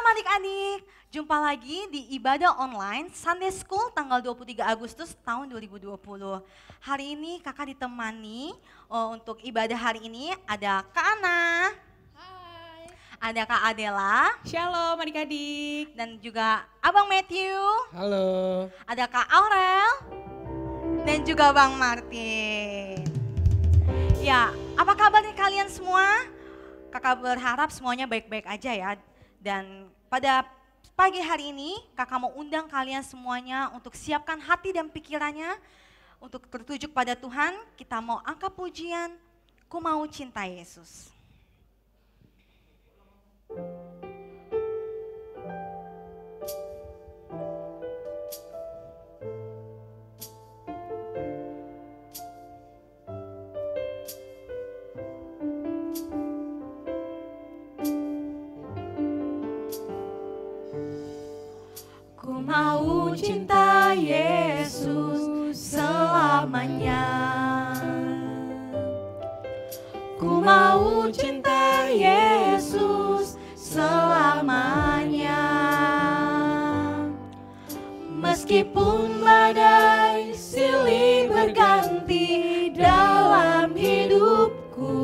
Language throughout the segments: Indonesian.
adik-adik, jumpa lagi di ibadah online Sunday School tanggal 23 Agustus tahun 2020. Hari ini kakak ditemani untuk ibadah hari ini ada Kak Ana, Hai. ada Kak Adela, Shalom adik-adik. dan juga Abang Matthew, Halo. ada Kak Aurel, dan juga Bang Martin. Ya, apa kabarnya kalian semua? Kakak berharap semuanya baik-baik aja ya. Dan pada pagi hari ini kakak mau undang kalian semuanya untuk siapkan hati dan pikirannya untuk tertuju pada Tuhan. Kita mau angkat pujian, Ku Mau Cinta Yesus. Ku mau cinta Yesus selamanya. Ku mau cinta Yesus selamanya. Meskipun badai silih berganti dalam hidupku,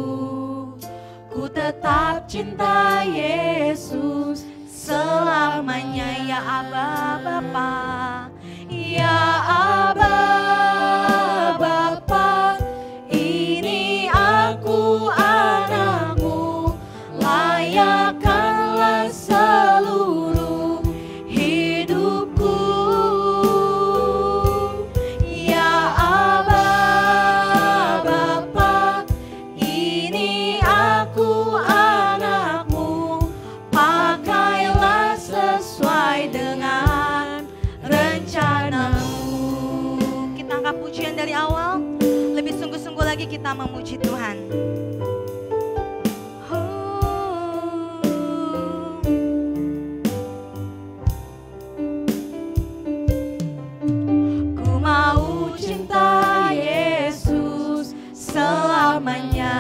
ku tetap cinta Yesus selamanya. Ya Aba Bapa, ya Aba Bapa, ini aku anakmu, layakkanlah seluruh hidupku. Ya Aba Bapa, ini aku anakmu, pakailah sesuai dengan rencanamu. Kita angkat pujian dari awal, lebih sungguh-sungguh lagi kita memuji Tuhan. Ku mau cinta Yesus selamanya.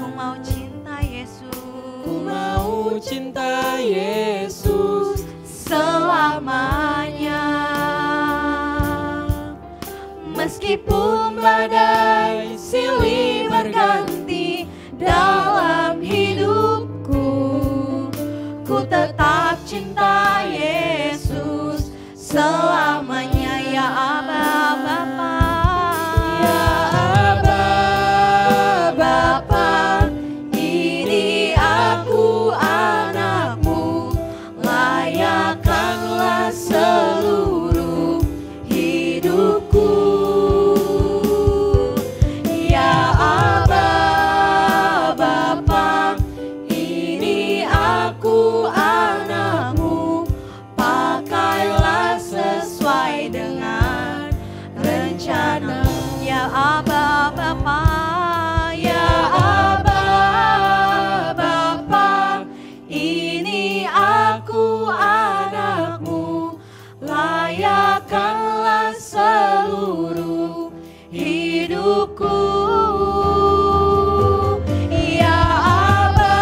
Ku mau cinta Yesus. Ku mau cinta Yesus selamanya. Meskipun badai silih berganti dalam hidupku, ku tetap cinta Yesus selamanya. Ya Aba Bapa, ya Aba Bapa, ini aku anakmu, layakkanlah seluruh hidupku. Ya Aba Bapa, ini aku anakmu, pakailah sesuai dengan rencana. Ya Aba Bapa, ya Aba Bapa, ini aku anakmu, layakkanlah seluruh hidupku. Ya Aba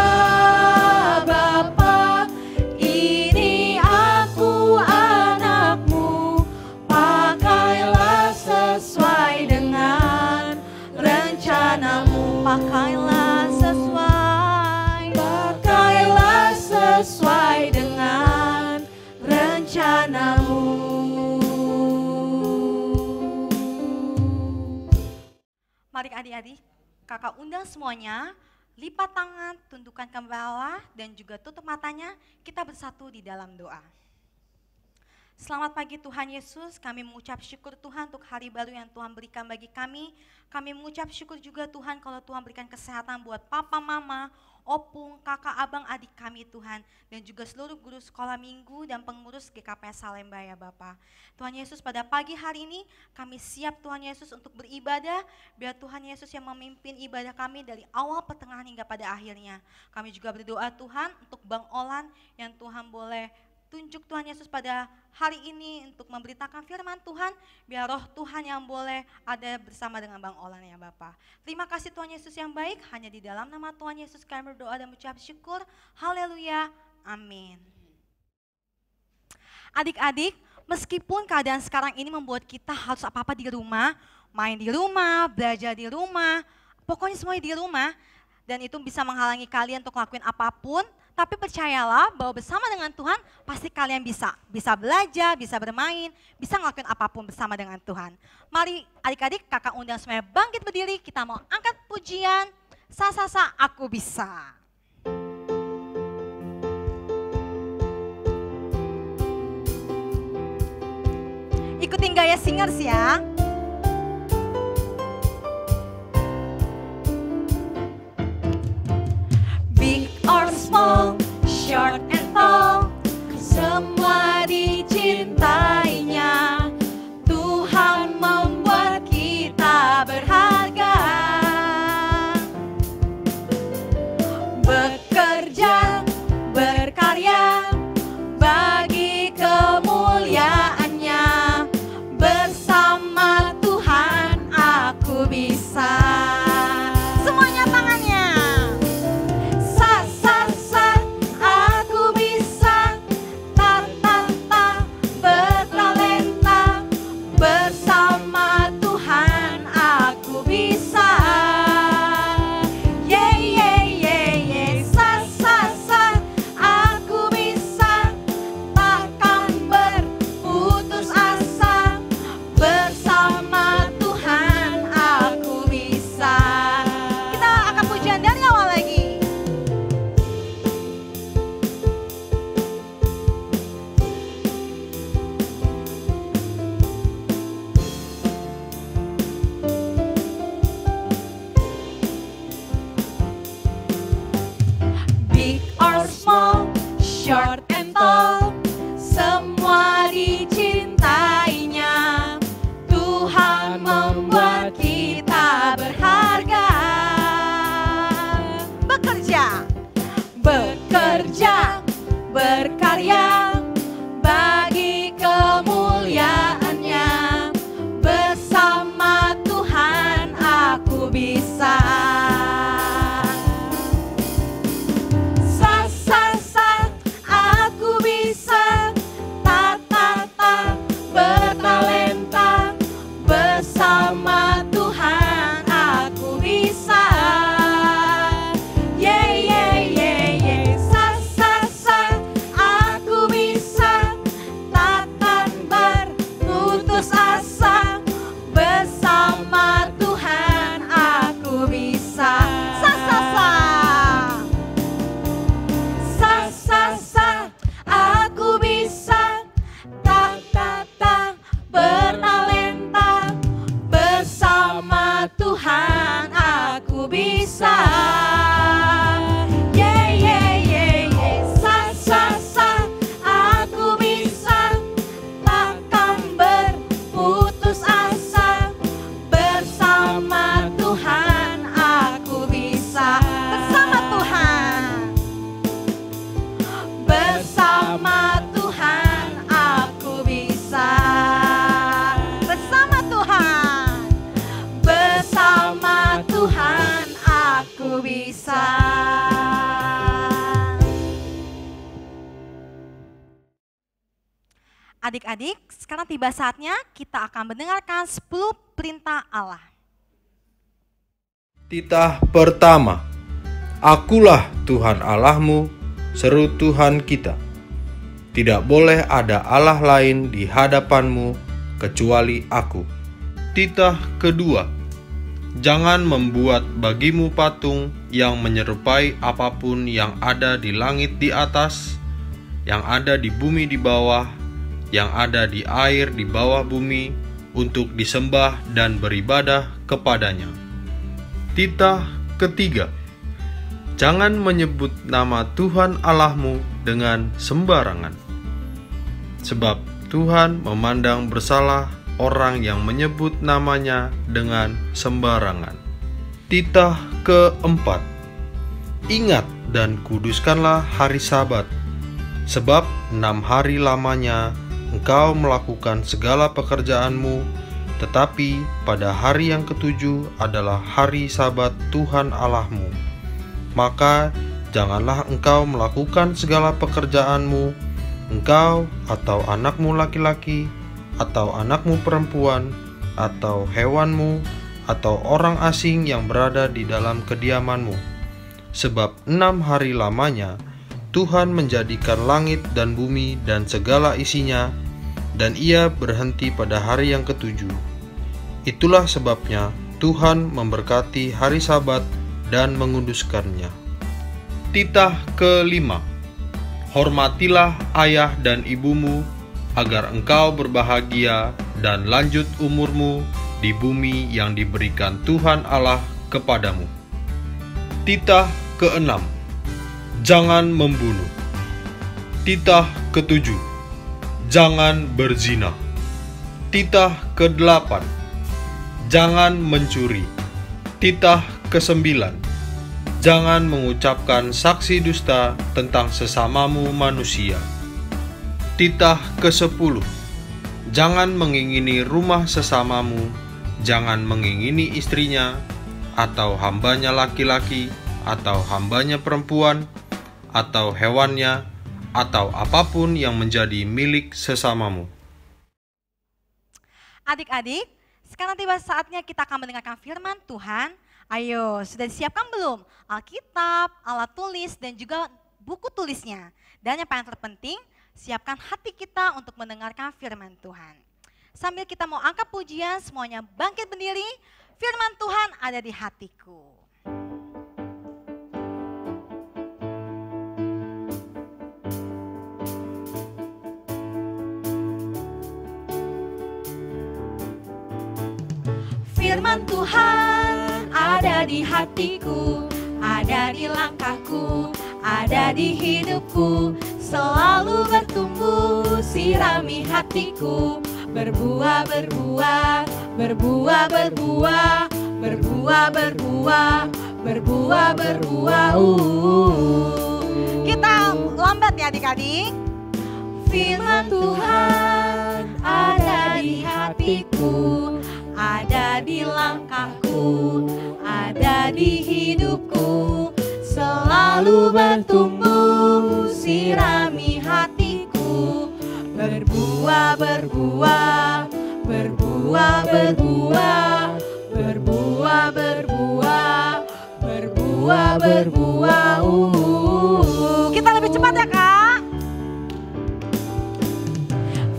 Bapa, ini aku anakmu, pakailah sesuai dengan rencanamu. Pakailah sesuai dengan rencanamu. Mari adik-adik, kakak undang semuanya, lipat tangan, tundukkan ke bawah, dan juga tutup matanya, kita bersatu di dalam doa. Selamat pagi Tuhan Yesus, kami mengucap syukur Tuhan untuk hari baru yang Tuhan berikan bagi kami. Kami mengucap syukur juga Tuhan kalau Tuhan berikan kesehatan buat papa, mama, opung, kakak, abang, adik kami Tuhan. Dan juga seluruh guru sekolah minggu dan pengurus GKP Salemba ya Bapa. Tuhan Yesus, pada pagi hari ini kami siap Tuhan Yesus untuk beribadah. Biar Tuhan Yesus yang memimpin ibadah kami dari awal, pertengahan hingga pada akhirnya. Kami juga berdoa Tuhan untuk Bang Olan yang Tuhan boleh tunjuk Tuhan Yesus pada hari ini untuk memberitakan firman Tuhan, biar roh Tuhan yang boleh ada bersama dengan Bang Olan ya Bapak. Terima kasih Tuhan Yesus yang baik, hanya di dalam nama Tuhan Yesus kami berdoa dan mengucap syukur. Haleluya, Amin. Adik-adik, meskipun keadaan sekarang ini membuat kita harus apa-apa di rumah, main di rumah, belajar di rumah, pokoknya semuanya di rumah, dan itu bisa menghalangi kalian untuk ngelakuin apapun, tapi percayalah bahwa bersama dengan Tuhan pasti kalian bisa belajar, bisa bermain, bisa ngelakuin apapun bersama dengan Tuhan. Mari adik-adik, kakak undang semuanya bangkit berdiri, kita mau angkat pujian, Sa aku bisa. Ikutin gaya singers ya. Big or small, short and tall, semua dicintainya. Tuhan membuat kita berharga. Bekerja, berkarya, bagi kemuliaan-Nya. Bersama Tuhan aku bisa. Semuanya tangannya. Sa aku bisa. Ta bertalenta. Bersama Tuhan aku bisa. Sa aku bisa. Takkan berputus asa. Bersama Tuhan aku bisa. Kita akan pujian dari awal lagi. Big or small, short and tall, semua dicintainya. Tuhan membuat kita berharga. Bekerja, berkarya, bagi kemuliaan-Nya. Bersama Tuhan aku bisa. Sa aku bisa. Ta bertalenta. Bersama Tuhan aku bisa. Sa aku bisa. Takkan berputus asa. Bersama Tuhan aku bisa. Sa aku bisa. Bertalenta. Bersama Tuhan aku bisa. Sa aku bisa. Takkan berputus asa. Bersama Tuhan aku bisa. Bersama Tuhan. Bersama Tuhan aku bisa. Bersama Tuhan. Bersama Tuhan aku bisa. Adik-adik, sekarang tiba saatnya kita akan mendengarkan 10 perintah Allah. Titah pertama, Akulah Tuhan Allahmu, seru Tuhan kita. Tidak boleh ada Allah lain di hadapanmu kecuali Aku. Titah kedua, jangan membuat bagimu patung yang menyerupai apapun yang ada di langit di atas, yang ada di bumi di bawah, yang ada di air di bawah bumi, untuk disembah dan beribadah kepadanya. Titah ketiga, jangan menyebut nama Tuhan Allahmu dengan sembarangan, sebab Tuhan memandang bersalah orang yang menyebut namanya dengan sembarangan. Titah keempat, ingat dan kuduskanlah hari Sabat, sebab 6 hari lamanya engkau melakukan segala pekerjaanmu, tetapi pada hari yang ketujuh adalah hari Sabat Tuhan Allahmu. Maka janganlah engkau melakukan segala pekerjaanmu, engkau atau anakmu laki-laki, atau anakmu perempuan, atau hewanmu, atau orang asing yang berada di dalam kediamanmu. Sebab 6 hari lamanya Tuhan menjadikan langit dan bumi dan segala isinya, dan Ia berhenti pada hari yang ketujuh. Itulah sebabnya Tuhan memberkati hari Sabat dan menguduskannya. Titah kelima, hormatilah ayah dan ibumu, agar engkau berbahagia dan lanjut umurmu di bumi yang diberikan Tuhan Allah kepadamu. Titah keenam, jangan membunuh. Titah ketujuh, jangan berzina. Titah kedelapan, jangan mencuri. Titah kesembilan, jangan mengucapkan saksi dusta tentang sesamamu manusia. Titah kesepuluh, jangan mengingini rumah sesamamu, jangan mengingini istrinya, atau hambanya laki-laki, atau hambanya perempuan, atau hewannya, atau apapun yang menjadi milik sesamamu. Adik-adik, sekarang tiba saatnya kita akan mendengarkan firman Tuhan. Ayo, sudah disiapkan belum Alkitab, alat tulis, dan juga buku tulisnya? Dan yang paling terpenting, siapkan hati kita untuk mendengarkan firman Tuhan. Sambil kita mau angkat pujian, semuanya bangkit berdiri. Firman Tuhan ada di hatiku. Firman Tuhan ada di hatiku, ada di langkahku, ada di hidupku, selalu bertumbuh, sirami hatiku, berbuah, berbuah, berbuah, berbuah, berbuah, berbuah, berbuah, berbuah. Kita lambat ya adik-adik. Firman Tuhan ada di hatiku, ada di langkahku, ada di hidupku, selalu bertumbuh, sirami hatiku, berbuah, berbuah, berbuah, berbuah, berbuah, berbuah, berbuah, berbuah. Kita lebih cepat ya Kak.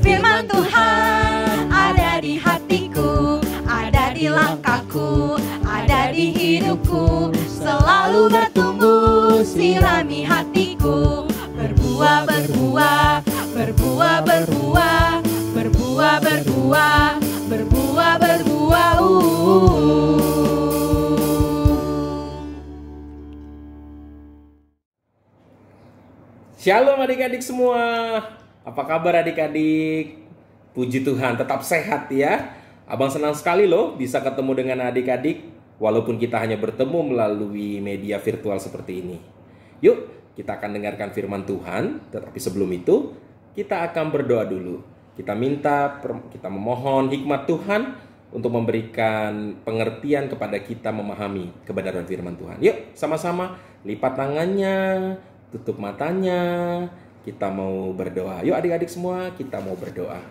Firman Tuhan ada di hatiku, ada di langkahku, ada di hidupku, selalu bertumbuh, sirami hatiku, berbuah, berbuah, berbuah, berbuah, berbuah, berbuah, berbuah, berbuah. Shalom adik-adik semua. Apa kabar adik-adik? Puji Tuhan, tetap sehat ya. Abang senang sekali loh bisa ketemu dengan adik-adik, walaupun kita hanya bertemu melalui media virtual seperti ini. Yuk, kita akan dengarkan firman Tuhan, tetapi sebelum itu kita akan berdoa dulu. Kita memohon hikmat Tuhan untuk memberikan pengertian kepada kita memahami kebenaran firman Tuhan. Yuk, sama-sama lipat tangannya, tutup matanya. Kita mau berdoa. Yuk adik-adik semua, kita mau berdoa.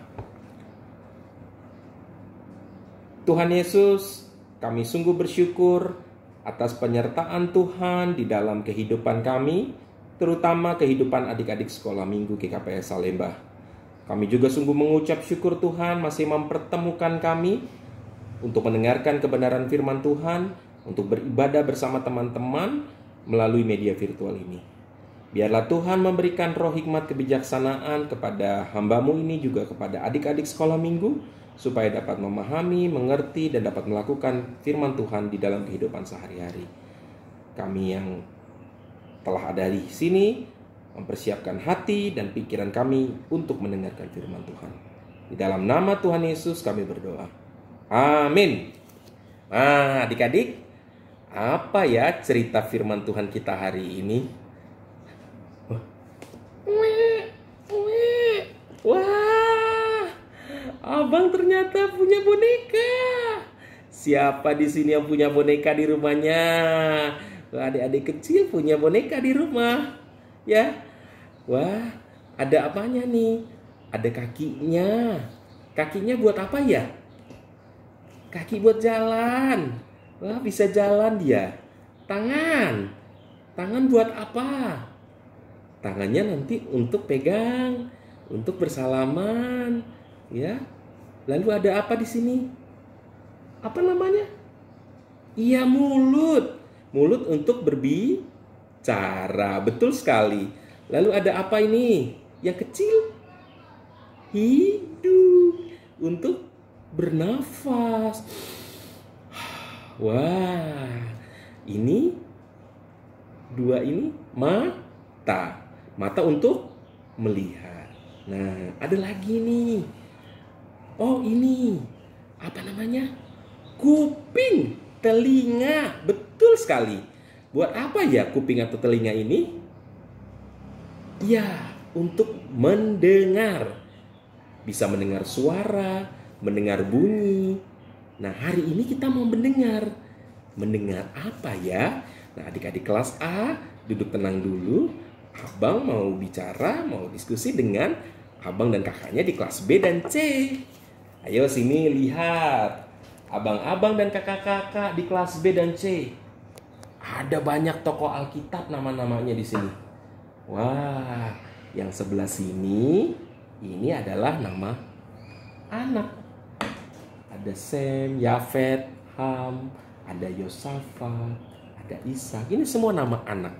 Tuhan Yesus, kami sungguh bersyukur atas penyertaan Tuhan di dalam kehidupan kami, terutama kehidupan adik-adik sekolah minggu GKPS Salemba. Kami juga sungguh mengucap syukur Tuhan masih mempertemukan kami untuk mendengarkan kebenaran firman Tuhan, untuk beribadah bersama teman-teman melalui media virtual ini. Biarlah Tuhan memberikan roh hikmat kebijaksanaan kepada hamba-Mu ini, juga kepada adik-adik sekolah minggu, supaya dapat memahami, mengerti, dan dapat melakukan firman Tuhan di dalam kehidupan sehari-hari. Kami yang telah ada di sini mempersiapkan hati dan pikiran kami untuk mendengarkan firman Tuhan. Di dalam nama Tuhan Yesus kami berdoa. Amin. Nah, adik-adik, apa ya cerita firman Tuhan kita hari ini? Wah, abang ternyata punya boneka. Siapa di sini yang punya boneka di rumahnya? Adik-adik kecil punya boneka di rumah, ya. Wah, ada apanya nih? Ada kakinya. Kakinya buat apa ya? Kaki buat jalan. Wah, bisa jalan dia. Tangan. Tangan buat apa? Tangannya nanti untuk pegang, untuk bersalaman, ya. Lalu ada apa di sini? Apa namanya? Iya, mulut. Mulut untuk berbicara. Betul sekali. Lalu ada apa ini? Yang kecil? Hidung. Untuk bernafas. Wah. Ini dua ini mata. Mata untuk melihat. Nah, ada lagi nih. Oh, ini. Apa namanya? Kuping, telinga. Betul sekali. Buat apa ya kuping atau telinga ini? Ya, untuk mendengar. Bisa mendengar suara, mendengar bunyi. Nah, hari ini kita mau mendengar. Mendengar apa ya? Nah, adik-adik kelas A, duduk tenang dulu. Abang mau bicara, mau diskusi dengan abang dan kakaknya di kelas B dan C. Ayo sini lihat. Abang-abang dan kakak-kakak di kelas B dan C. Ada banyak tokoh Alkitab nama-namanya di sini. Wah, yang sebelah sini ini adalah nama anak. Ada Sem, Yafet, Ham, ada Yosafat, ada Ishak. Ini semua nama anak.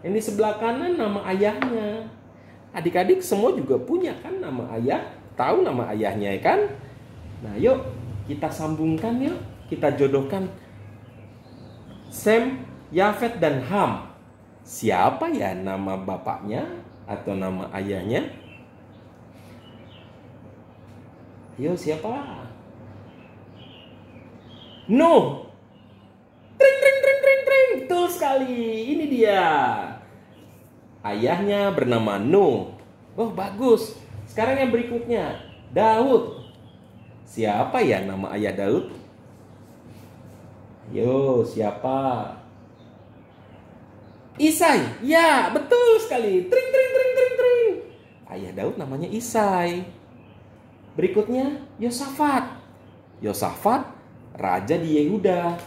Yang di sebelah kanan nama ayahnya. Adik-adik semua juga punya kan nama ayah, tahu nama ayahnya ya kan? Nah, yuk kita sambungkan yuk, kita jodohkan Sem, Yafet dan Ham. Siapa ya nama bapaknya atau nama ayahnya? Ayo siapa? Nuh. Tring tring tring tring tring. Betul sekali. Ini dia. Ayahnya bernama Nuh. Oh, bagus. Sekarang yang berikutnya, Daud. Siapa ya nama ayah Daud? Yo, siapa? Isai. Ya, betul sekali. Tring tring tring tring tring. Ayah Daud namanya Isai. Berikutnya Yosafat. Yosafat raja di Yehuda.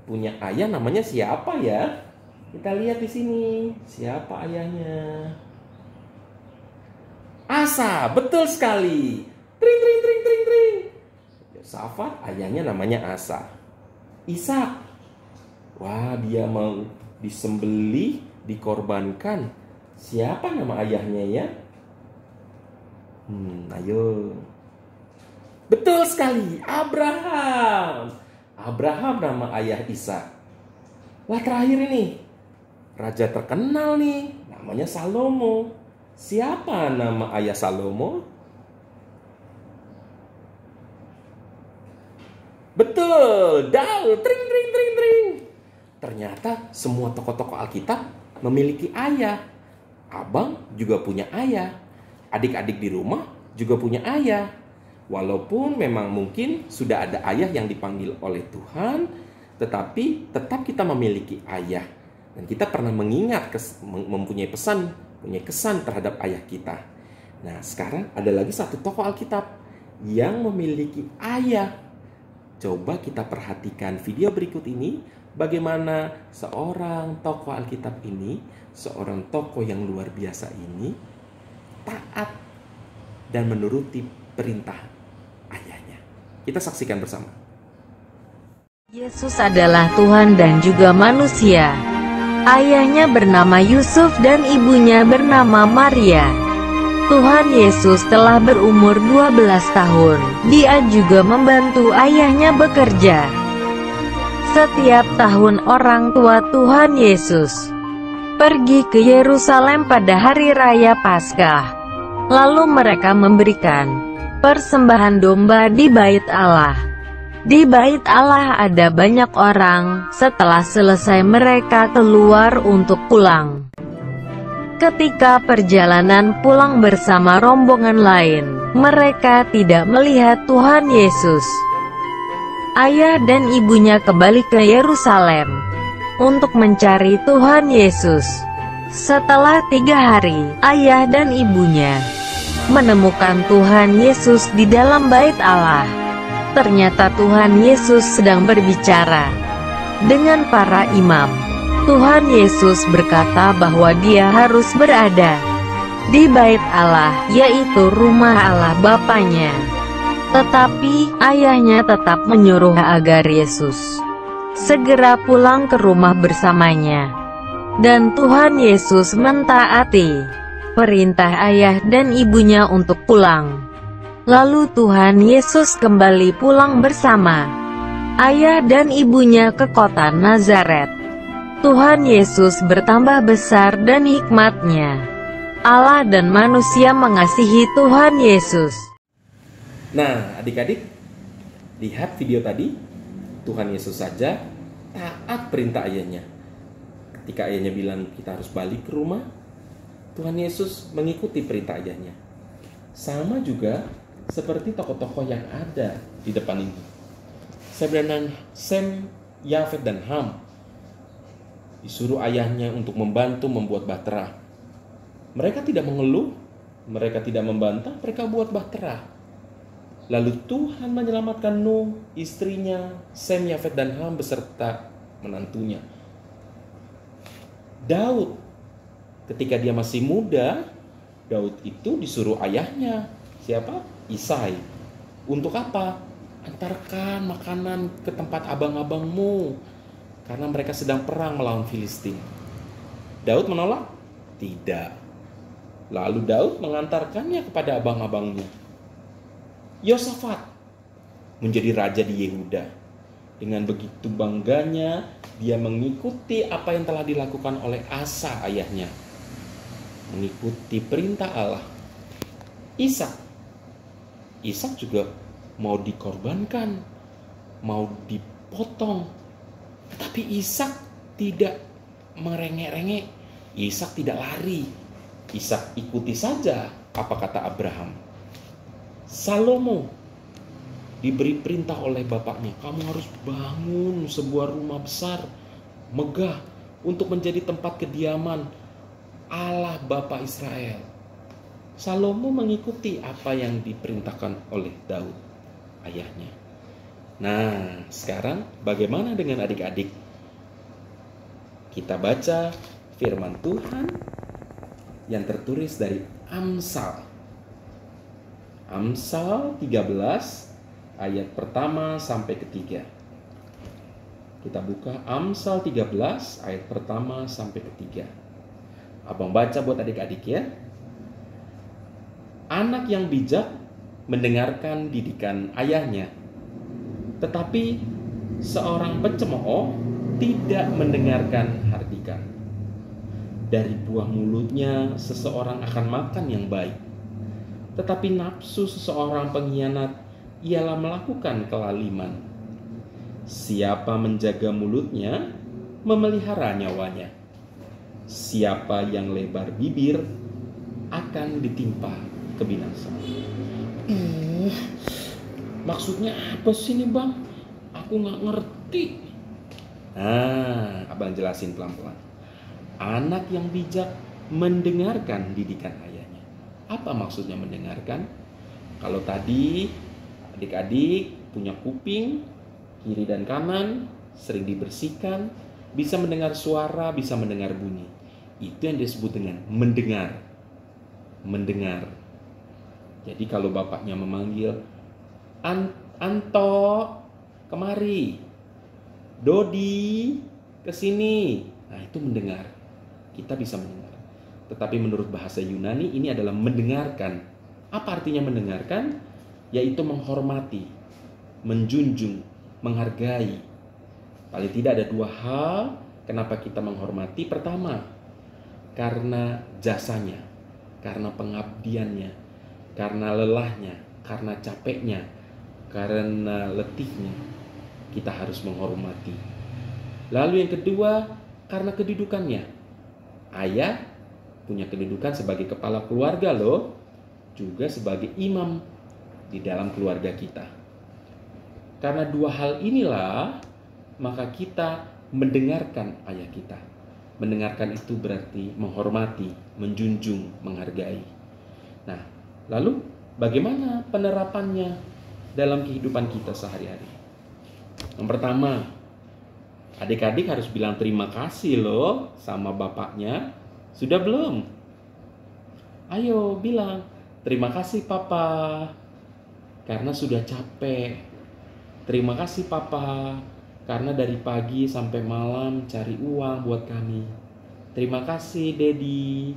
Punya ayah namanya siapa ya? Kita lihat di sini. Siapa ayahnya? Asa, betul sekali. Tring tring tring tring tring. Yosafat ayahnya namanya Asa. Ishak. Wah, dia mau disembelih, dikorbankan. Siapa nama ayahnya ya? Ayo. Betul sekali, Abraham. Abraham nama ayah Ishak. Wah, terakhir ini. Raja terkenal nih, namanya Salomo. Siapa nama ayah Salomo? Betul, Daud. Tring tring tring tring. Ternyata semua tokoh-tokoh Alkitab memiliki ayah. Abang juga punya ayah. Adik-adik di rumah juga punya ayah. Walaupun memang mungkin sudah ada ayah yang dipanggil oleh Tuhan, tetapi tetap kita memiliki ayah. Dan kita pernah mengingat, mempunyai pesan, punya kesan terhadap ayah kita. Nah, sekarang ada lagi satu tokoh Alkitab yang memiliki ayah. Coba kita perhatikan video berikut ini, bagaimana seorang tokoh Alkitab ini, seorang tokoh yang luar biasa ini, taat dan menuruti perintah ayahnya. Kita saksikan bersama. Yesus adalah Tuhan dan juga manusia. Ayahnya bernama Yusuf dan ibunya bernama Maria. Tuhan Yesus telah berumur 12 tahun. Dia juga membantu ayahnya bekerja. Setiap tahun orang tua Tuhan Yesus pergi ke Yerusalem pada hari raya Paskah. Lalu mereka memberikan persembahan domba di Bait Allah. Di Bait Allah ada banyak orang. Setelah selesai mereka keluar untuk pulang. Ketika perjalanan pulang bersama rombongan lain, mereka tidak melihat Tuhan Yesus. Ayah dan ibunya kembali ke Yerusalem. untuk mencari Tuhan Yesus. Setelah 3 hari, ayah dan ibunya menemukan Tuhan Yesus di dalam bait Allah. Ternyata Tuhan Yesus sedang berbicara dengan para imam. Tuhan Yesus berkata bahwa dia harus berada di bait Allah, yaitu rumah Allah Bapanya. Tetapi ayahnya tetap menyuruh agar Yesus segera pulang ke rumah bersamanya. Dan Tuhan Yesus mentaati perintah ayah dan ibunya untuk pulang. Lalu Tuhan Yesus kembali pulang bersama ayah dan ibunya ke kota Nazaret. Tuhan Yesus bertambah besar dan hikmatnya. Allah dan manusia mengasihi Tuhan Yesus. Nah, adik-adik, lihat video tadi. Tuhan Yesus saja taat perintah ayahnya. Ketika ayahnya bilang kita harus balik ke rumah, Tuhan Yesus mengikuti perintah ayahnya. Sama juga seperti tokoh-tokoh yang ada di depan ini. Sem, Yafet, dan Ham disuruh ayahnya untuk membantu membuat bahtera. Mereka tidak mengeluh, mereka tidak membantah, mereka buat bahtera. Lalu Tuhan menyelamatkan Nuh, istrinya, Sem, Yafet, dan Ham beserta menantunya. Daud, ketika dia masih muda, Daud itu disuruh ayahnya, siapa? Isai. Untuk apa? Antarkan makanan ke tempat abang-abangmu, karena mereka sedang perang melawan Filistin. Daud menolak? Tidak. Lalu Daud mengantarkannya kepada abang-abangnya. Yosafat menjadi raja di Yehuda. Dengan begitu bangganya, dia mengikuti apa yang telah dilakukan oleh Asa ayahnya. Mengikuti perintah Allah. Ishak juga mau dikorbankan, mau dipotong. Tetapi Ishak tidak merengek-rengek. Ishak tidak lari. Ishak ikuti saja apa kata Abraham. Salomo diberi perintah oleh bapaknya, kamu harus bangun sebuah rumah besar, megah, untuk menjadi tempat kediaman Allah Bapa Israel. Salomo mengikuti apa yang diperintahkan oleh Daud, ayahnya. Nah, sekarang bagaimana dengan adik-adik? Kita baca firman Tuhan yang tertulis dari Amsal. Amsal 13 ayat pertama sampai ketiga. Kita buka Amsal 13 ayat pertama sampai ketiga. Abang baca buat adik-adik ya. Anak yang bijak mendengarkan didikan ayahnya, tetapi seorang pencemooh tidak mendengarkan hardikan. Dari buah mulutnya seseorang akan makan yang baik, tetapi nafsu seseorang pengkhianat ialah melakukan kelaliman. Siapa menjaga mulutnya, memelihara nyawanya. Siapa yang lebar bibir, akan ditimpa kebinasaan. Maksudnya apa sih nih bang? Aku gak ngerti. Abang jelasin pelan-pelan. Anak yang bijak mendengarkan didikan ayahnya. Apa maksudnya mendengarkan? Kalau tadi adik-adik punya kuping kiri dan kanan, sering dibersihkan, bisa mendengar suara, bisa mendengar bunyi. Itu yang disebut dengan mendengar. Mendengar. Jadi kalau bapaknya memanggil, Anto, kemari. Dodi, kesini. Nah, itu mendengar. Kita bisa mendengar. Tetapi menurut bahasa Yunani ini adalah mendengarkan. Apa artinya mendengarkan? Yaitu menghormati, menjunjung, menghargai. Paling tidak ada dua hal kenapa kita menghormati. Pertama, karena jasanya, karena pengabdiannya, karena lelahnya, karena capeknya, karena letihnya, kita harus menghormati. Lalu yang kedua, karena kedudukannya. Ayah punya kedudukan sebagai kepala keluarga loh, juga sebagai imam di dalam keluarga kita. Karena dua hal inilah, maka kita mendengarkan ayah kita. Mendengarkan itu berarti menghormati, menjunjung, menghargai. Nah, lalu bagaimana penerapannya dalam kehidupan kita sehari-hari? Yang pertama, adik-adik harus bilang terima kasih loh sama bapaknya. Sudah belum? Ayo bilang, terima kasih papa, karena sudah capek. Terima kasih papa, karena dari pagi sampai malam cari uang buat kami. Terima kasih Daddy,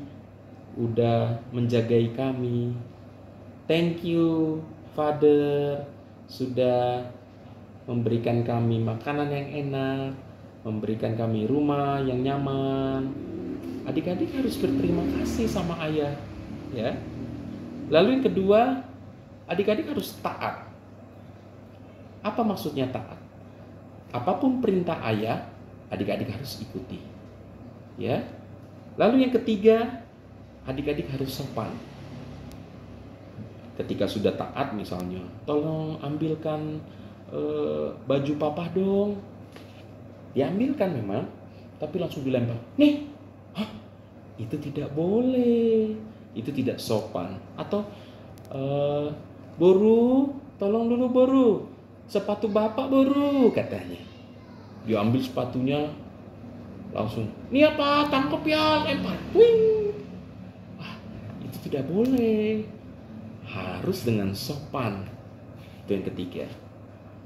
udah menjagai kami. Thank you Father, sudah memberikan kami makanan yang enak, memberikan kami rumah yang nyaman. Adik-adik harus berterima kasih sama ayah, ya. Lalu yang kedua, adik-adik harus taat. Apa maksudnya taat? Apapun perintah ayah, adik-adik harus ikuti, ya. Lalu yang ketiga, adik-adik harus sopan. Ketika sudah taat misalnya, tolong ambilkan baju papa dong. Diambilkan memang, tapi langsung dilempar. Nih, itu tidak boleh. Itu tidak sopan. Atau, Boru, tolong dulu Boru. Sepatu bapak Boru, katanya. Diambil sepatunya, langsung, ini apa? Tangkap ya, lempar. Wing. Itu tidak boleh. Harus dengan sopan. Itu yang ketiga.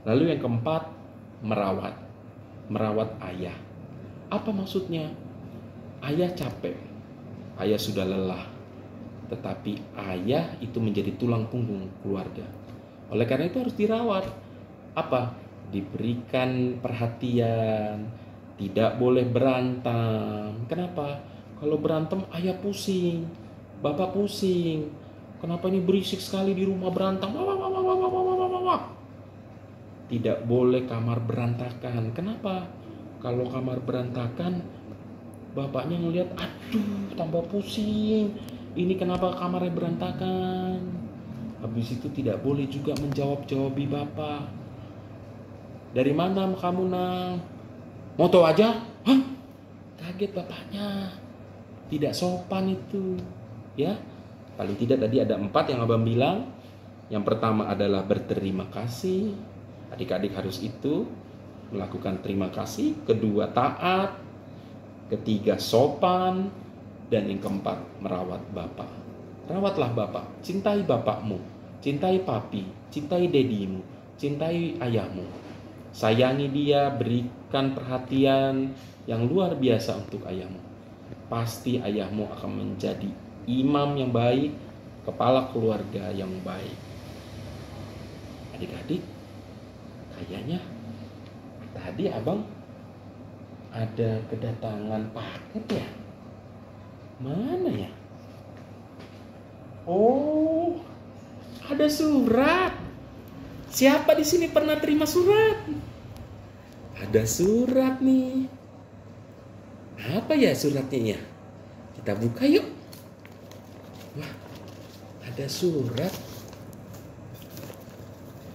Lalu yang keempat, merawat. Merawat ayah. Apa maksudnya? Ayah capek. Ayah sudah lelah. Tetapi ayah itu menjadi tulang punggung keluarga. Oleh karena itu harus dirawat. Apa? Diberikan perhatian. Tidak boleh berantem. Kenapa? Kalau berantem ayah pusing. Bapak pusing. Kenapa ini berisik sekali di rumah berantem? Tidak boleh kamar berantakan. Kenapa? Kalau kamar berantakan, bapaknya ngelihat, aduh, tambah pusing. Ini kenapa kamarnya berantakan? Habis itu tidak boleh juga menjawab-jawabi bapak. Dari mana kamu, Nang? Mau tahu aja? Hah? Kaget bapaknya. Tidak sopan itu, ya. Paling tidak tadi ada 4 yang abang bilang. Yang pertama adalah berterima kasih. Adik-adik harus itu, melakukan terima kasih. Kedua, taat. Ketiga, sopan. Dan yang keempat, merawat bapak. Rawatlah bapak. Cintai bapakmu. Cintai papi. Cintai dedimu. Cintai ayahmu. Sayangi dia, berikan perhatian yang luar biasa untuk ayahmu. Pasti ayahmu akan menjadi imam yang baik, kepala keluarga yang baik. Adik-adik, kayaknya tadi abang ada kedatangan paket ya? Mana ya? Oh, ada surat. Siapa di sini pernah terima surat? Ada surat nih. Apa ya suratnya ya? Kita buka yuk. Wah, ada surat.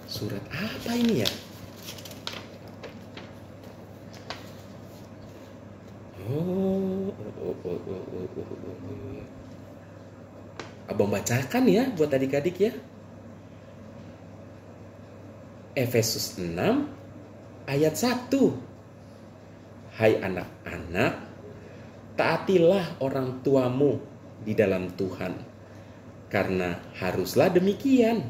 Surat apa ini ya? Abang bacakan ya buat adik-adik ya. Efesus 6 ayat 1. Hai anak-anak, taatilah orang tuamu di dalam Tuhan, karena haruslah demikian.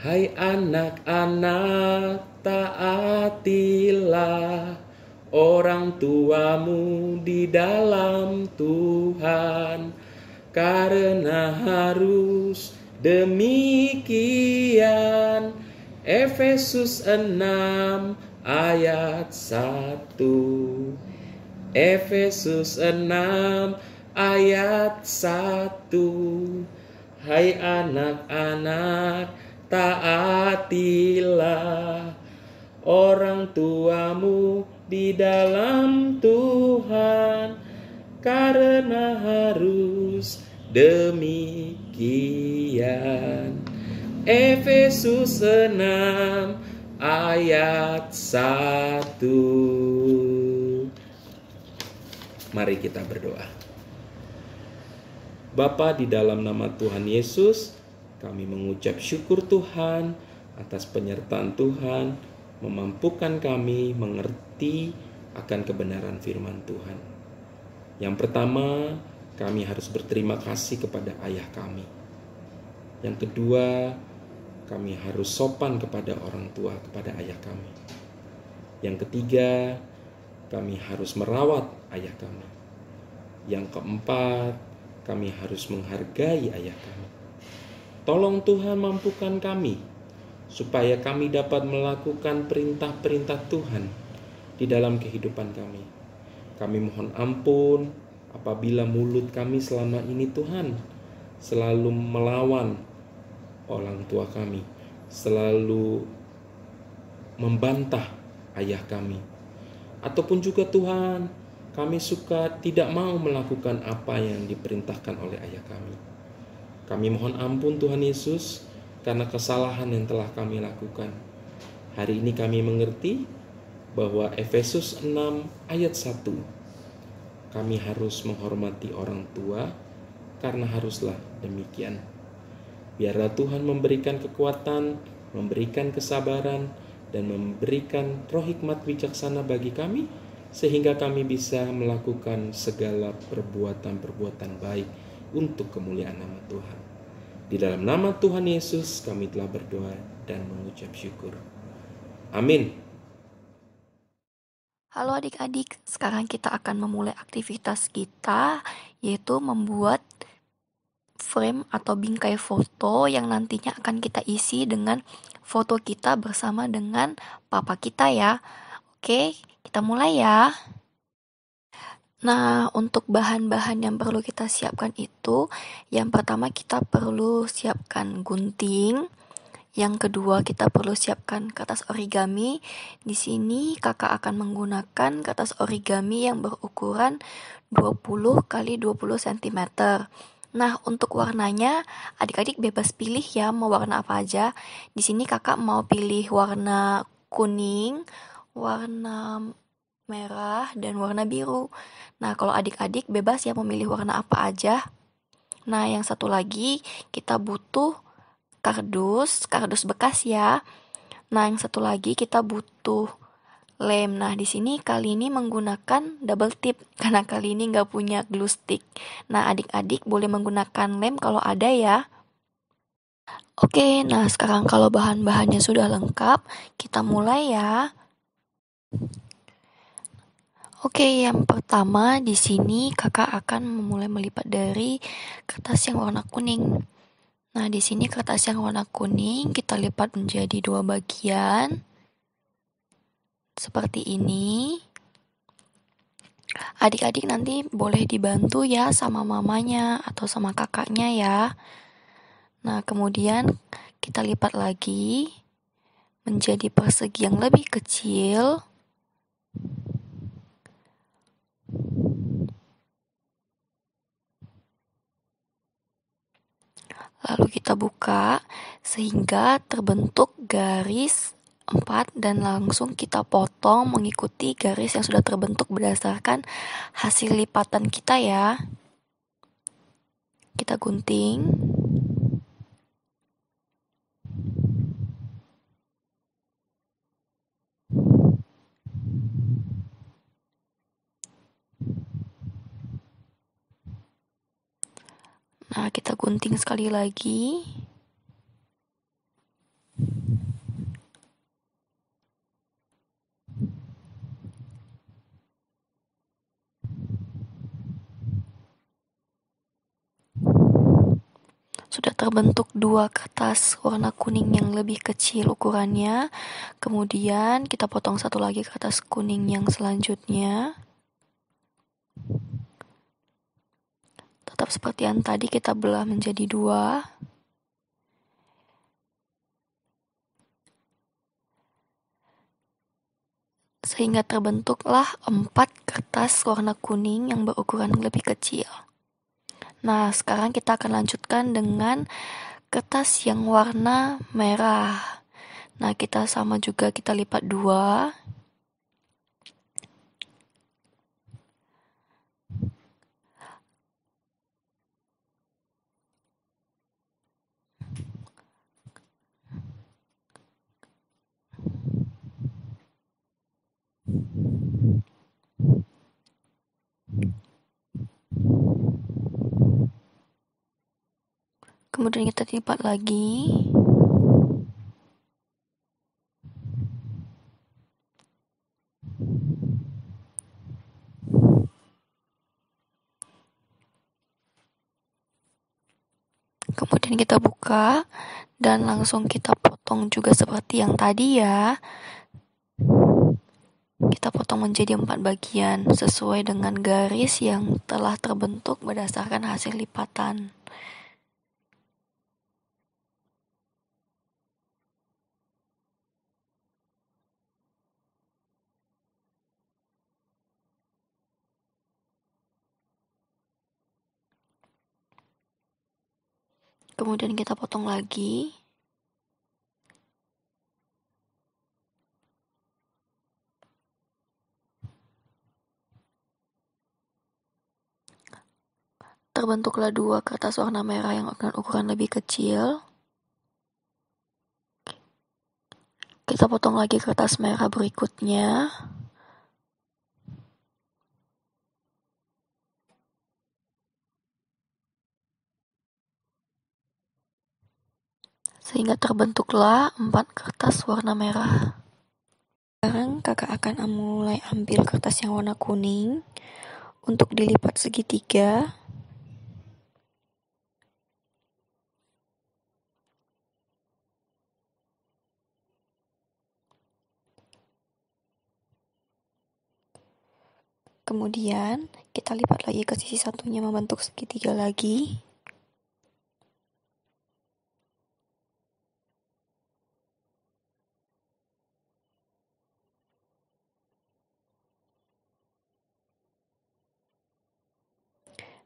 Hai anak-anak, taatilah orang tuamu di dalam Tuhan, karena harus demikian. Efesus 6 ayat 1. Efesus 6 ayat 1. Hai anak-anak, taatilah orang tuamu di dalam Tuhan, karena harus demikian. Efesus 6 ayat 1. Mari kita berdoa. Bapa, di dalam nama Tuhan Yesus, kami mengucap syukur Tuhan atas penyertaan Tuhan, memampukan kami mengerti akan kebenaran firman Tuhan. Yang pertama, kami harus berterima kasih kepada ayah kami. Yang kedua, kami harus sopan kepada orang tua, kepada ayah kami. Yang ketiga, kami harus merawat ayah kami. Yang keempat, kami harus menghargai ayah kami. Tolong Tuhan mampukan kami, supaya kami dapat melakukan perintah-perintah Tuhan di dalam kehidupan kami. Kami mohon ampun apabila mulut kami selama ini Tuhan selalu melawan orang tua kami, selalu membantah ayah kami. Ataupun juga Tuhan, kami suka tidak mau melakukan apa yang diperintahkan oleh ayah kami. Kami mohon ampun Tuhan Yesus karena kesalahan yang telah kami lakukan. Hari ini kami mengerti bahwa Efesus 6 ayat 1, kami harus menghormati orang tua karena haruslah demikian. Biarlah Tuhan memberikan kekuatan, memberikan kesabaran, dan memberikan roh hikmat bijaksana bagi kami, sehingga kami bisa melakukan segala perbuatan-perbuatan baik untuk kemuliaan nama Tuhan. Di dalam nama Tuhan Yesus kami telah berdoa dan mengucap syukur. Amin. Halo adik-adik, sekarang kita akan memulai aktivitas kita, yaitu membuat frame atau bingkai foto yang nantinya akan kita isi dengan foto kita bersama dengan papa kita ya. Oke, kita mulai ya. Nah, untuk bahan-bahan yang perlu kita siapkan itu, yang pertama kita perlu siapkan gunting. Yang kedua, kita perlu siapkan kertas origami. Di sini kakak akan menggunakan kertas origami yang berukuran 20 x 20 cm. Nah, untuk warnanya adik-adik bebas pilih ya, mau warna apa aja. Di sini kakak mau pilih warna kuning, warna merah, dan warna biru. Nah, kalau adik-adik bebas ya memilih warna apa aja. Nah, yang satu lagi kita butuh kardus bekas ya. Nah, yang satu lagi kita butuh lem. Nah, di sini kali ini menggunakan double tip karena kali ini nggak punya glue stick. Nah, adik-adik boleh menggunakan lem kalau ada ya. Oke, nah sekarang kalau bahan-bahannya sudah lengkap, kita mulai ya. Oke, yang pertama di sini kakak akan memulai melipat dari kertas yang warna kuning. Nah, di sini kertas yang warna kuning kita lipat menjadi 2 bagian. Seperti ini. Adik-adik nanti boleh dibantu ya sama mamanya atau sama kakaknya ya. Nah, kemudian kita lipat lagi menjadi persegi yang lebih kecil. Lalu kita buka sehingga terbentuk garis 4 dan langsung kita potong mengikuti garis yang sudah terbentuk berdasarkan hasil lipatan kita ya. Kita gunting. Nah, kita gunting sekali lagi. Sudah terbentuk 2 kertas warna kuning yang lebih kecil ukurannya. Kemudian kita potong satu lagi kertas kuning yang selanjutnya. Tetap seperti yang tadi kita belah menjadi 2. Sehingga terbentuklah 4 kertas warna kuning yang berukuran lebih kecil. Nah, sekarang kita akan lanjutkan dengan kertas yang warna merah. Nah, kita sama juga, kita lipat 2. Kemudian kita lipat lagi. Kemudian kita buka dan langsung kita potong juga seperti yang tadi ya. Kita potong menjadi 4 bagian sesuai dengan garis yang telah terbentuk berdasarkan hasil lipatan. Kemudian kita potong lagi. Terbentuklah 2 kertas warna merah yang dengan ukuran lebih kecil. Kita potong lagi kertas merah berikutnya. Sehingga terbentuklah 4 kertas warna merah. Sekarang kakak akan mulai ambil kertas yang warna kuning untuk dilipat segitiga. Kemudian kita lipat lagi ke sisi satunya membentuk segitiga lagi.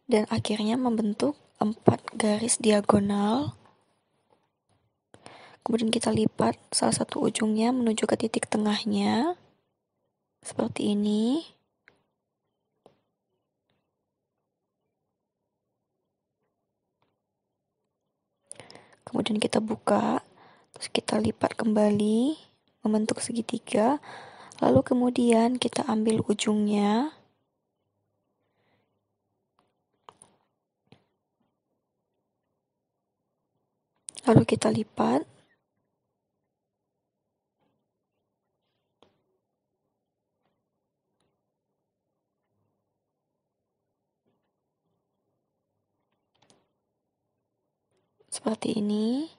Dan akhirnya membentuk 4 garis diagonal. Kemudian kita lipat salah satu ujungnya menuju ke titik tengahnya. Seperti ini. Kemudian kita buka, terus kita lipat kembali, membentuk segitiga. Lalu kemudian kita ambil ujungnya. Lalu kita lipat. Seperti ini.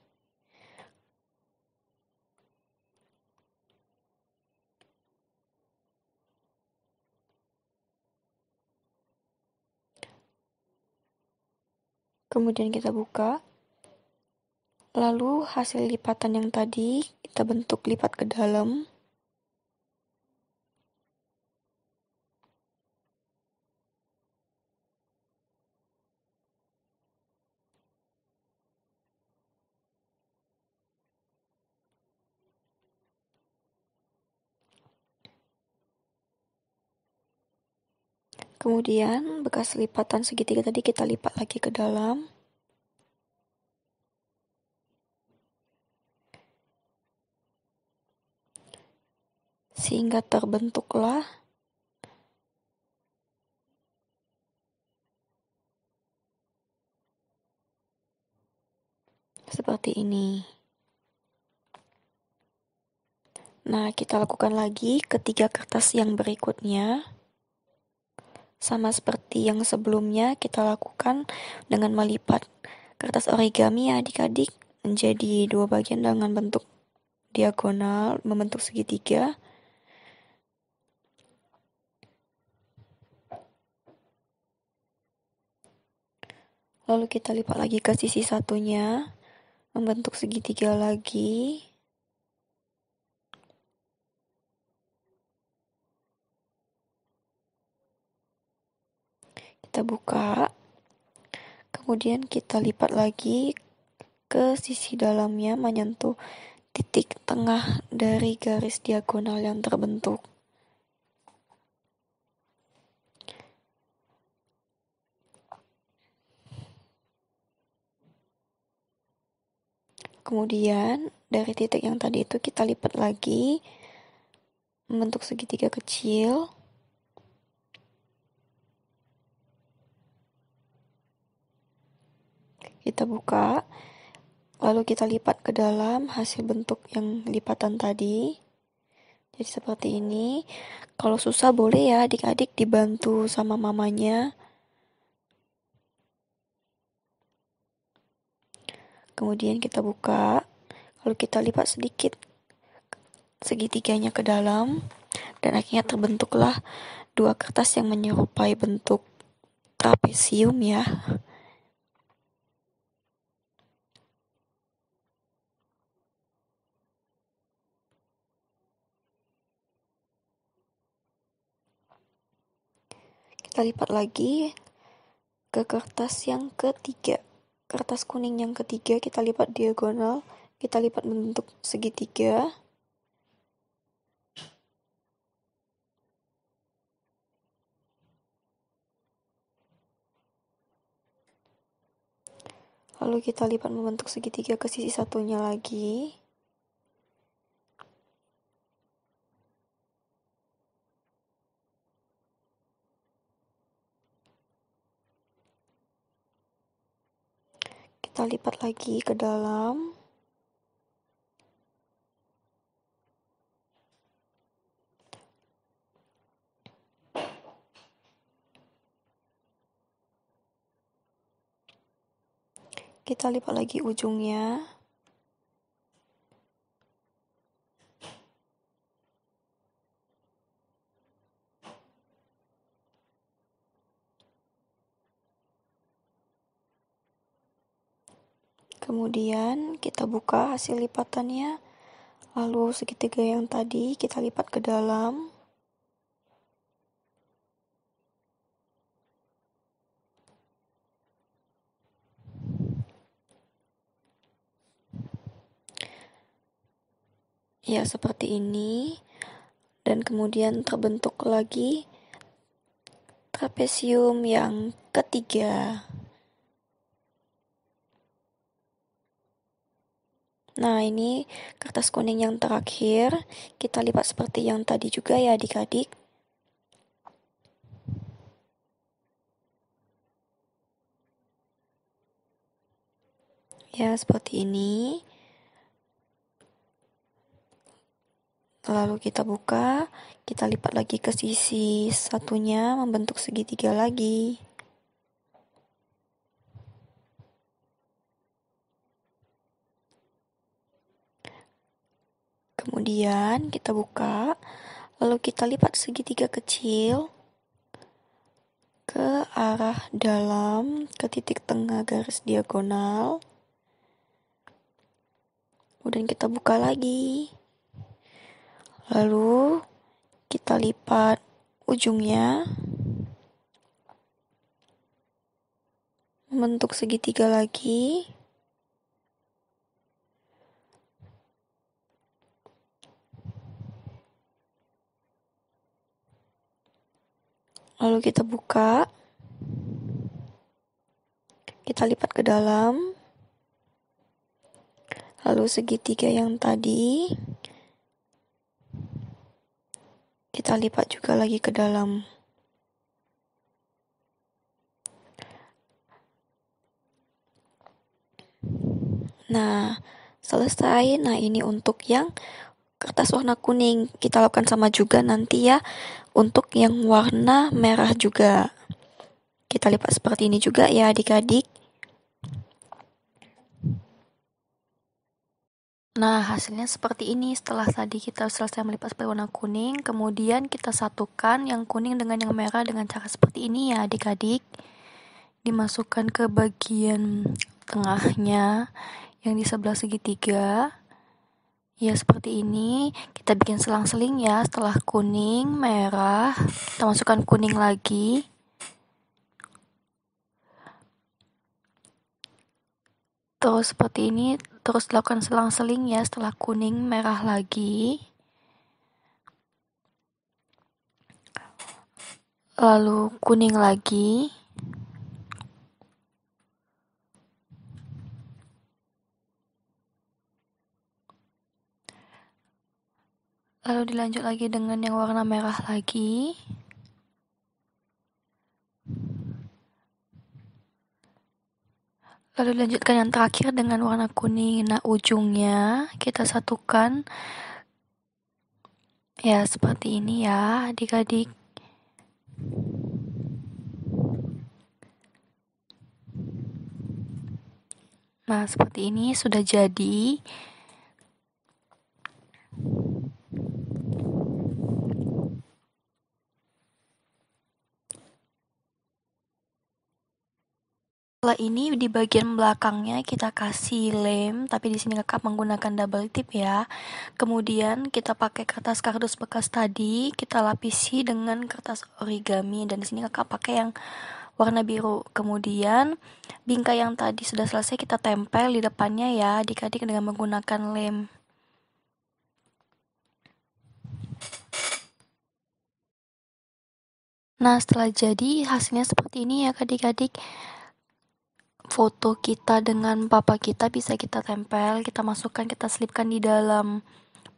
Kemudian kita buka. Lalu hasil lipatan yang tadi kita bentuk lipat ke dalam. Kemudian bekas lipatan segitiga tadi kita lipat lagi ke dalam. Sehingga terbentuklah seperti ini. Nah, kita lakukan lagi ketiga kertas yang berikutnya. Sama seperti yang sebelumnya, kita lakukan dengan melipat kertas origami ya adik-adik menjadi 2 bagian dengan bentuk diagonal, membentuk segitiga. Lalu kita lipat lagi ke sisi satunya, membentuk segitiga lagi. Kita buka, kemudian kita lipat lagi ke sisi dalamnya menyentuh titik tengah dari garis diagonal yang terbentuk. Kemudian dari titik yang tadi itu kita lipat lagi membentuk segitiga kecil. Kita buka, lalu kita lipat ke dalam hasil bentuk yang lipatan tadi. Jadi seperti ini. Kalau susah boleh ya adik-adik dibantu sama mamanya. Kemudian kita buka, lalu kita lipat sedikit segitiganya ke dalam, dan akhirnya terbentuklah dua kertas yang menyerupai bentuk trapesium ya. Kita lipat lagi ke kertas yang ketiga. Kertas kuning yang ketiga kita lipat diagonal, kita lipat membentuk segitiga. Lalu kita lipat membentuk segitiga ke sisi satunya lagi. Kita lipat lagi ke dalam. Kita lipat lagi ujungnya. Kemudian kita buka hasil lipatannya, lalu segitiga yang tadi kita lipat ke dalam. Ya, seperti ini. Dan kemudian terbentuk lagi trapesium yang ketiga. Nah, ini kertas kuning yang terakhir. Kita lipat seperti yang tadi juga ya adik-adik. Ya, seperti ini. Lalu kita buka, kita lipat lagi ke sisi satunya, membentuk segitiga lagi. Kemudian kita buka, lalu kita lipat segitiga kecil ke arah dalam, ke titik tengah garis diagonal. Kemudian kita buka lagi. Lalu kita lipat ujungnya, membentuk segitiga lagi. Lalu kita buka, kita lipat ke dalam, lalu segitiga yang tadi kita lipat juga lagi ke dalam. Nah, selesai. Nah, ini untuk yang kertas warna kuning. Kita lakukan sama juga nanti ya untuk yang warna merah juga. Kita lipat seperti ini juga ya adik-adik. Nah, hasilnya seperti ini. Setelah tadi kita selesai melipat seperti warna kuning, kemudian kita satukan yang kuning dengan yang merah dengan cara seperti ini ya adik-adik. Dimasukkan ke bagian tengahnya yang di sebelah segitiga. Ya, seperti ini. Kita bikin selang-seling ya. Setelah kuning, merah, kita masukkan kuning lagi. Terus seperti ini, terus lakukan selang-seling ya, setelah kuning merah lagi. Lalu kuning lagi. Lalu dilanjut lagi dengan yang warna merah lagi. Lalu dilanjutkan yang terakhir dengan warna kuning. Nah, ujungnya kita satukan. Ya, seperti ini ya, adik-adik. Nah, seperti ini sudah jadi. Setelah ini di bagian belakangnya kita kasih lem, tapi di sini kakak menggunakan double tip ya. Kemudian kita pakai kertas kardus bekas tadi, kita lapisi dengan kertas origami, dan di sini kakak pakai yang warna biru. Kemudian bingkai yang tadi sudah selesai kita tempel di depannya ya, adik-adik, dengan menggunakan lem. Nah, setelah jadi hasilnya seperti ini ya adik-adik. Foto kita dengan papa kita bisa kita tempel, kita masukkan, kita selipkan di dalam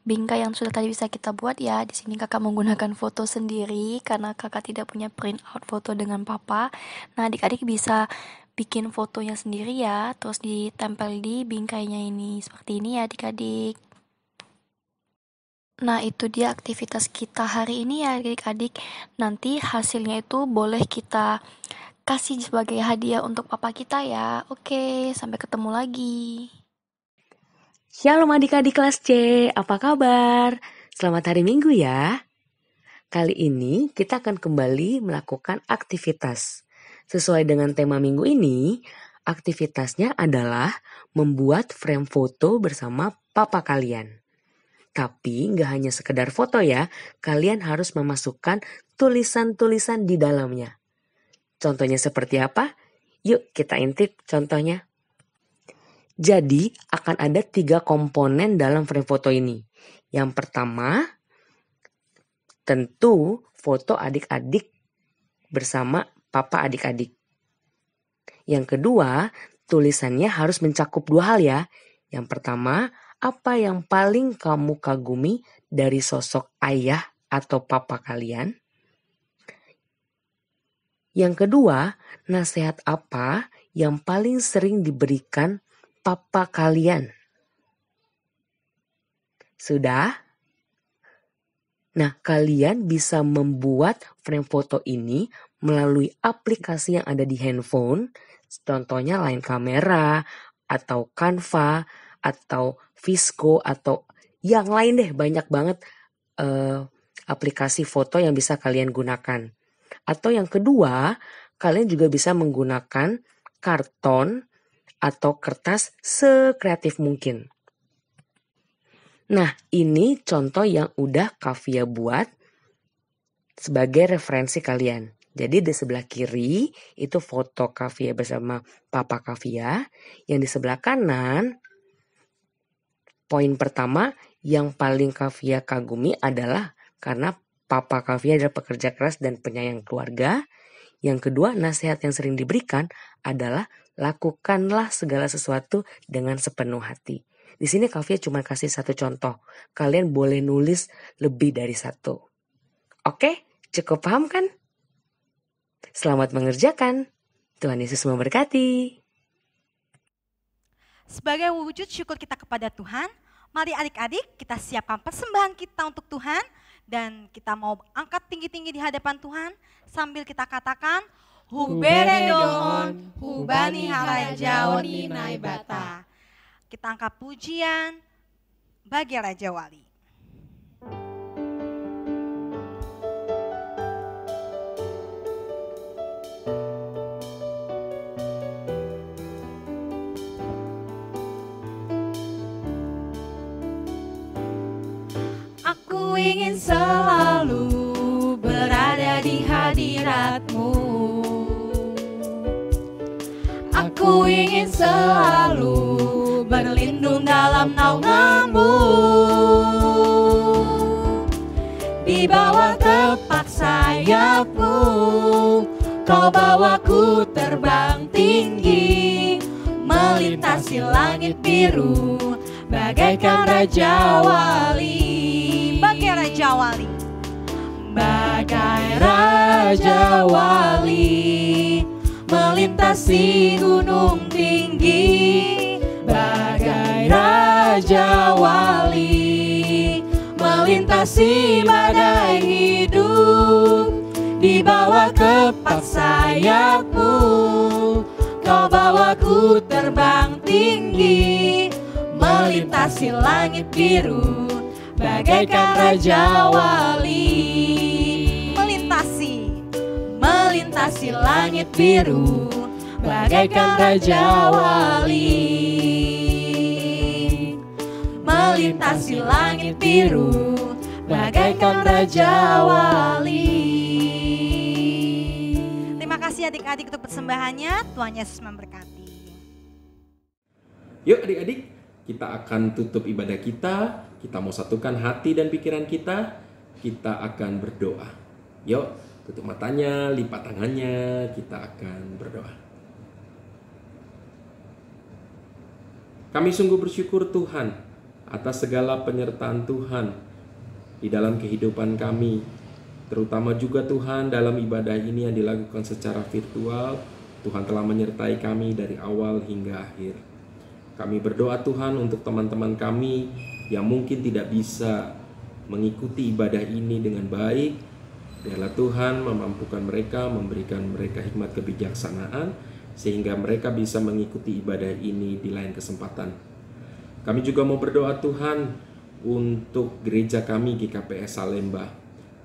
bingkai yang sudah tadi bisa kita buat ya. Di sini kakak menggunakan foto sendiri karena kakak tidak punya print out foto dengan papa. Nah, adik-adik bisa bikin fotonya sendiri ya, terus ditempel di bingkainya ini. Seperti ini ya adik-adik. Nah, itu dia aktivitas kita hari ini ya adik-adik. Nanti hasilnya itu boleh kita kasih sebagai hadiah untuk papa kita ya. Oke, sampai ketemu lagi. Shalom adik-adik kelas C, apa kabar? Selamat hari Minggu ya. Kali ini kita akan kembali melakukan aktivitas. Sesuai dengan tema minggu ini, aktivitasnya adalah membuat frame foto bersama papa kalian. Tapi nggak hanya sekedar foto ya, kalian harus memasukkan tulisan-tulisan di dalamnya. Contohnya seperti apa? Yuk kita intip contohnya. Jadi akan ada 3 komponen dalam frame foto ini. Yang pertama, tentu foto adik-adik bersama papa adik-adik. Yang kedua, tulisannya harus mencakup 2 hal ya. Yang pertama, apa yang paling kamu kagumi dari sosok ayah atau papa kalian? Yang kedua, nasihat apa yang paling sering diberikan papa kalian? Sudah? Nah, kalian bisa membuat frame foto ini melalui aplikasi yang ada di handphone. Contohnya Line Camera, atau Canva, atau Visco, atau yang lain deh. Banyak banget aplikasi foto yang bisa kalian gunakan. Atau yang kedua, kalian juga bisa menggunakan karton atau kertas sekreatif mungkin. Nah, ini contoh yang udah Kavia buat sebagai referensi kalian. Jadi di sebelah kiri itu foto Kavia bersama papa Kavia. Yang di sebelah kanan, poin pertama yang paling Kavia kagumi adalah karena papa Kavia adalah pekerja keras dan penyayang keluarga. Yang kedua, nasihat yang sering diberikan adalah lakukanlah segala sesuatu dengan sepenuh hati. Di sini Kavia cuma kasih 1 contoh. Kalian boleh nulis lebih dari 1. Oke, cukup paham kan? Selamat mengerjakan. Tuhan Yesus memberkati. Sebagai wujud syukur kita kepada Tuhan, mari adik-adik kita siapkan persembahan kita untuk Tuhan. Dan kita mau angkat tinggi-tinggi di hadapan Tuhan sambil kita katakan Hubere dohon, hubani harajao ni naibata. Kita angkat pujian bagi Raja Wali. Aku ingin selalu berada di hadirat-Mu. Aku ingin selalu berlindung dalam naungan-Mu. Di bawah tepak sayap-Mu, Kau bawaku terbang tinggi, melintasi langit biru, bagaikan Raja Wali. Bagai Raja Wali. Bagai Raja Wali, melintasi gunung tinggi. Bagai Raja Wali, melintasi badai hidup. Di bawah kepak sayap-Mu, Kau bawaku terbang tinggi, melintasi langit biru, bagaikan Raja Wali. Melintasi langit biru, bagaikan Raja Wali. Melintasi langit biru, bagaikan Raja Wali. Terima kasih adik-adik untuk persembahannya. Tuhan Yesus memberkati. Yuk adik-adik, kita akan tutup ibadah kita. Kita mau satukan hati dan pikiran kita. Kita akan berdoa. Yuk, tutup matanya, lipat tangannya. Kita akan berdoa. Kami sungguh bersyukur Tuhan atas segala penyertaan Tuhan di dalam kehidupan kami. Terutama juga Tuhan dalam ibadah ini yang dilakukan secara virtual. Tuhan telah menyertai kami dari awal hingga akhir. Kami berdoa Tuhan untuk teman-teman kami yang mungkin tidak bisa mengikuti ibadah ini dengan baik. Biarlah Tuhan memampukan mereka, memberikan mereka hikmat kebijaksanaan, sehingga mereka bisa mengikuti ibadah ini di lain kesempatan. Kami juga mau berdoa Tuhan untuk gereja kami GKPS Salemba.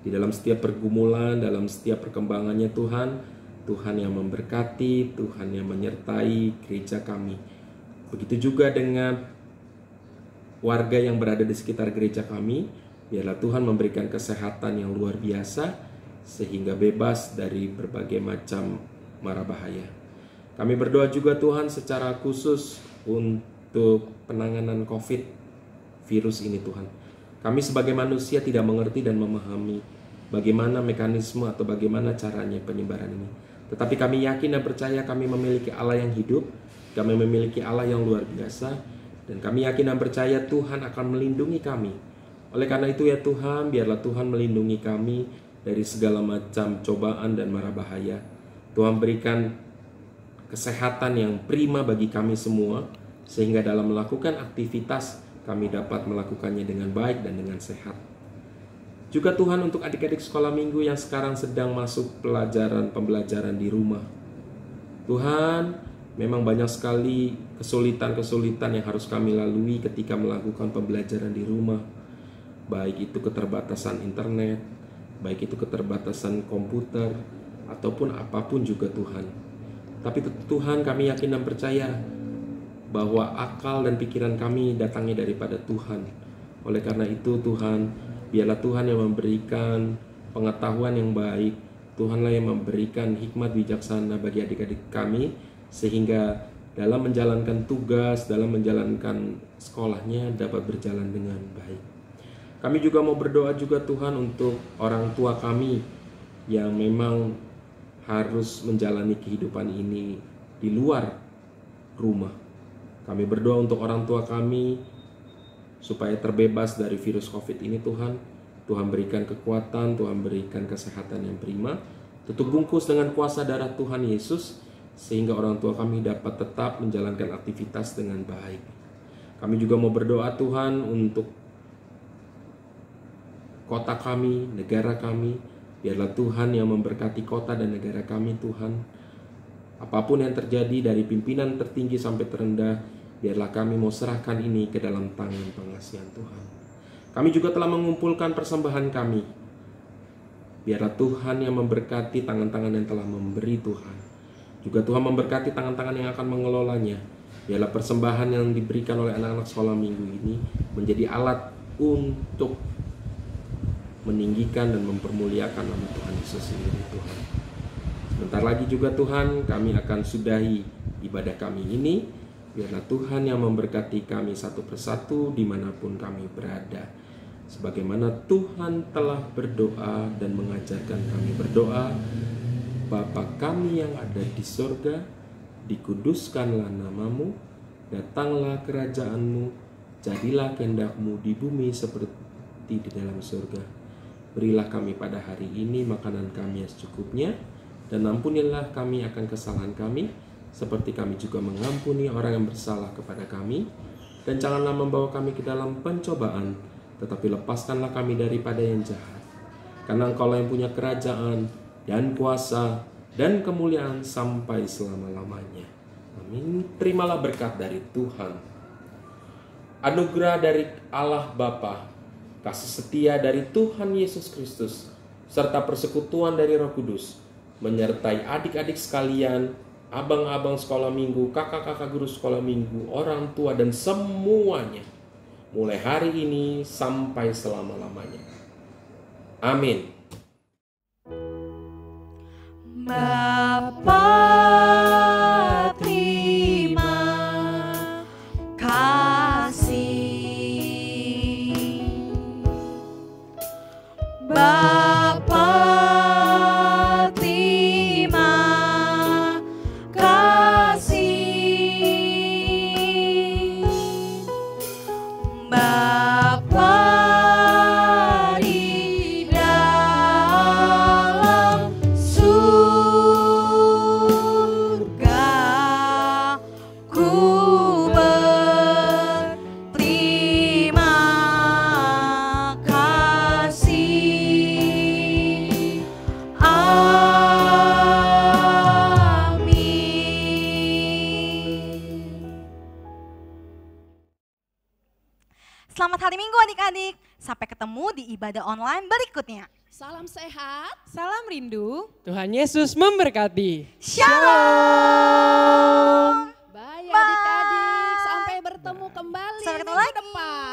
Di dalam setiap pergumulan, dalam setiap perkembangannya Tuhan yang memberkati, Tuhan yang menyertai gereja kami. Begitu juga dengan warga yang berada di sekitar gereja kami. Biarlah Tuhan memberikan kesehatan yang luar biasa, sehingga bebas dari berbagai macam mara bahaya. Kami berdoa juga Tuhan secara khusus untuk penanganan COVID virus ini Tuhan. Kami sebagai manusia tidak mengerti dan memahami bagaimana mekanisme atau bagaimana caranya penyebaran ini. Tetapi kami yakin dan percaya kami memiliki Allah yang hidup, kami memiliki Allah yang luar biasa, dan kami yakin dan percaya Tuhan akan melindungi kami. Oleh karena itu ya Tuhan, biarlah Tuhan melindungi kami dari segala macam cobaan dan mara bahaya. Tuhan berikan kesehatan yang prima bagi kami semua, sehingga dalam melakukan aktivitas kami dapat melakukannya dengan baik dan dengan sehat. Juga Tuhan untuk adik-adik sekolah minggu yang sekarang sedang masuk pembelajaran di rumah. Tuhan, memang banyak sekali kesulitan-kesulitan yang harus kami lalui ketika melakukan pembelajaran di rumah. Baik itu keterbatasan internet, baik itu keterbatasan komputer, ataupun apapun juga Tuhan. Tapi Tuhan, kami yakin dan percaya bahwa akal dan pikiran kami datangnya daripada Tuhan. Oleh karena itu Tuhan, biarlah Tuhan yang memberikan pengetahuan yang baik. Tuhanlah yang memberikan hikmat bijaksana bagi adik-adik kami, sehingga dalam menjalankan tugas, dalam menjalankan sekolahnya dapat berjalan dengan baik. Kami juga mau berdoa juga Tuhan untuk orang tua kami yang memang harus menjalani kehidupan ini di luar rumah. Kami berdoa untuk orang tua kami supaya terbebas dari virus COVID ini Tuhan. Tuhan berikan kekuatan, Tuhan berikan kesehatan yang prima. Tutup bungkus dengan kuasa darah Tuhan Yesus, sehingga orang tua kami dapat tetap menjalankan aktivitas dengan baik. Kami juga mau berdoa Tuhan untuk kota kami, negara kami. Biarlah Tuhan yang memberkati kota dan negara kami Tuhan. Apapun yang terjadi dari pimpinan tertinggi sampai terendah, biarlah kami mau serahkan ini ke dalam tangan pengasihan Tuhan. Kami juga telah mengumpulkan persembahan kami. Biarlah Tuhan yang memberkati tangan-tangan yang telah memberi Tuhan. Juga Tuhan memberkati tangan-tangan yang akan mengelolanya. Biarlah persembahan yang diberikan oleh anak-anak sekolah minggu ini menjadi alat untuk meninggikan dan mempermuliakan nama Tuhan Yesus sendiri Tuhan. Sebentar lagi juga Tuhan, kami akan sudahi ibadah kami ini. Biarlah Tuhan yang memberkati kami satu persatu dimanapun kami berada. Sebagaimana Tuhan telah berdoa dan mengajarkan kami berdoa, Bapa kami yang ada di sorga, dikuduskanlah namamu, datanglah kerajaanmu, jadilah kehendak-Mu di bumi seperti di dalam surga. Berilah kami pada hari ini makanan kami yang secukupnya, dan ampunilah kami akan kesalahan kami, seperti kami juga mengampuni orang yang bersalah kepada kami. Dan janganlah membawa kami ke dalam pencobaan, tetapi lepaskanlah kami daripada yang jahat. Karena Engkaulah yang punya kerajaan dan kuasa dan kemuliaan sampai selama-lamanya. Amin. Terimalah berkat dari Tuhan. Anugerah dari Allah Bapa, kasih setia dari Tuhan Yesus Kristus, serta persekutuan dari Roh Kudus menyertai adik-adik sekalian, abang-abang sekolah minggu, kakak-kakak guru sekolah minggu, orang tua dan semuanya, mulai hari ini sampai selama-lamanya. Amin. Bapa, terima kasih. Bapa, terima kasih. Bapa di dalam surga, ku berterima kasih. Amin. Selamat hari Minggu adik-adik. Sampai ketemu di ibadah online berikutnya. Salam sehat. Salam rindu. Tuhan Yesus memberkati. Shalom. Bye adik-adik. Sampai bertemu kembali Sampai ketemu minggu lagi. depan.